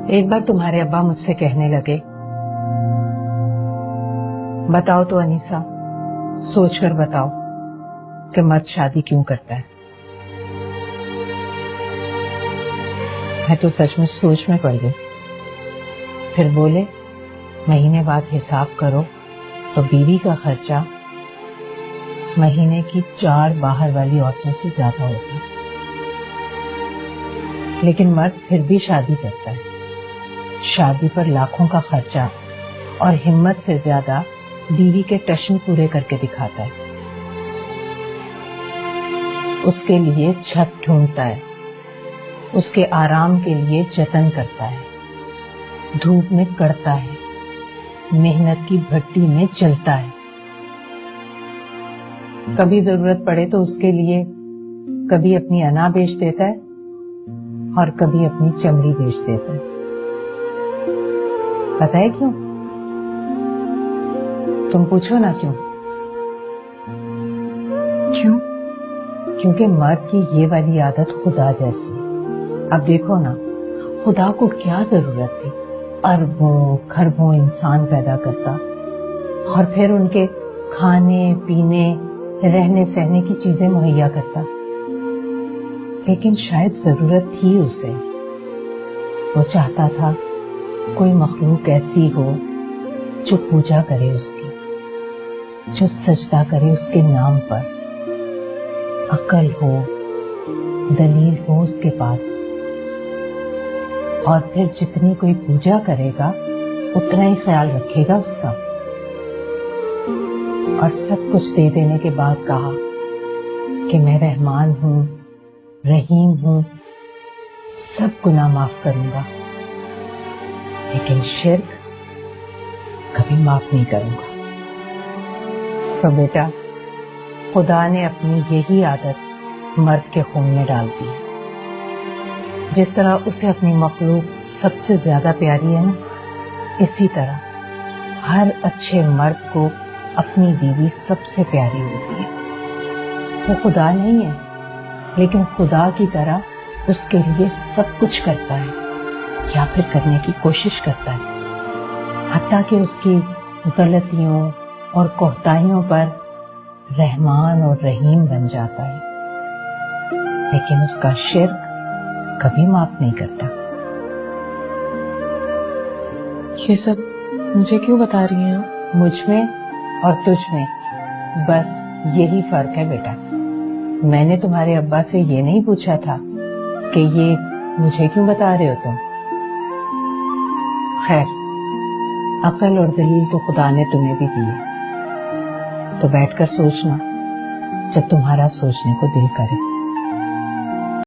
ایک بار تمہارے ابا مجھ سے کہنے لگے، بتاؤ تو انیسہ، سوچ کر بتاؤ کہ مرد شادی کیوں کرتا ہے؟ میں تو سچ مچ سوچ میں پڑ گئی۔ پھر بولے، مہینے بعد حساب کرو تو بیوی کا خرچہ مہینے کی 4 باہر والی عورتوں سے زیادہ ہوتا ہے، لیکن مرد پھر بھی شادی کرتا ہے۔ شادی پر لاکھوں کا خرچہ اور ہمت سے زیادہ بیوی کے ٹشن پورے کر کے دکھاتا ہے۔ اس کے لیے چھت ڈھونڈتا ہے، اس کے آرام کے لیے جتن کرتا ہے، دھوپ میں کڑتا ہے، محنت کی بھٹی میں جلتا ہے۔ کبھی ضرورت پڑے تو اس کے لیے کبھی اپنی انا بیچ دیتا ہے اور کبھی اپنی چمڑی بیچ دیتا ہے۔ پتہ ہے کیوں؟ تم پوچھو نا کیوں؟ کیوں؟ کیونکہ مرد کی یہ والی عادت خدا جیسی۔ اب دیکھو نا، خدا کو کیا ضرورت تھی اربوں خربوں انسان پیدا کرتا اور پھر ان کے کھانے پینے رہنے سہنے کی چیزیں مہیا کرتا، لیکن شاید ضرورت تھی اسے۔ وہ چاہتا تھا کوئی مخلوق ایسی ہو جو پوجا کرے اس کی، جو سجدہ کرے اس کے نام پر، عقل ہو، دلیل ہو اس کے پاس، اور پھر جتنی کوئی پوجا کرے گا اتنا ہی خیال رکھے گا اس کا۔ اور سب کچھ دے دینے کے بعد کہا کہ میں رحمان ہوں، رحیم ہوں، سب گناہ معاف کروں گا، لیکن شرک کبھی معاف نہیں کروں گا۔ تو بیٹا، خدا نے اپنی یہی عادت مرد کے خون میں ڈال دی۔ جس طرح اسے اپنی مخلوق سب سے زیادہ پیاری ہے نا، اسی طرح ہر اچھے مرد کو اپنی بیوی سب سے پیاری ہوتی ہے۔ وہ خدا نہیں ہے، لیکن خدا کی طرح اس کے لیے سب کچھ کرتا ہے یا پھر کرنے کی کوشش کرتا ہے، حتیٰ کہ اس کی غلطیوں اور کوتاہیوں پر رحمان اور رحیم بن جاتا ہے، لیکن اس کا شرک کبھی معاف نہیں کرتا۔ یہ سب مجھے کیوں بتا رہی ہیں آپ؟ مجھ میں اور تجھ میں بس یہی فرق ہے بیٹا۔ میں نے تمہارے ابا سے یہ نہیں پوچھا تھا کہ یہ مجھے کیوں بتا رہے ہو تم۔ خیر، عقل اور دلیل تو خدا نے تمہیں بھی دی ہے، تو بیٹھ کر سوچنا جب تمہارا سوچنے کو دل کرے۔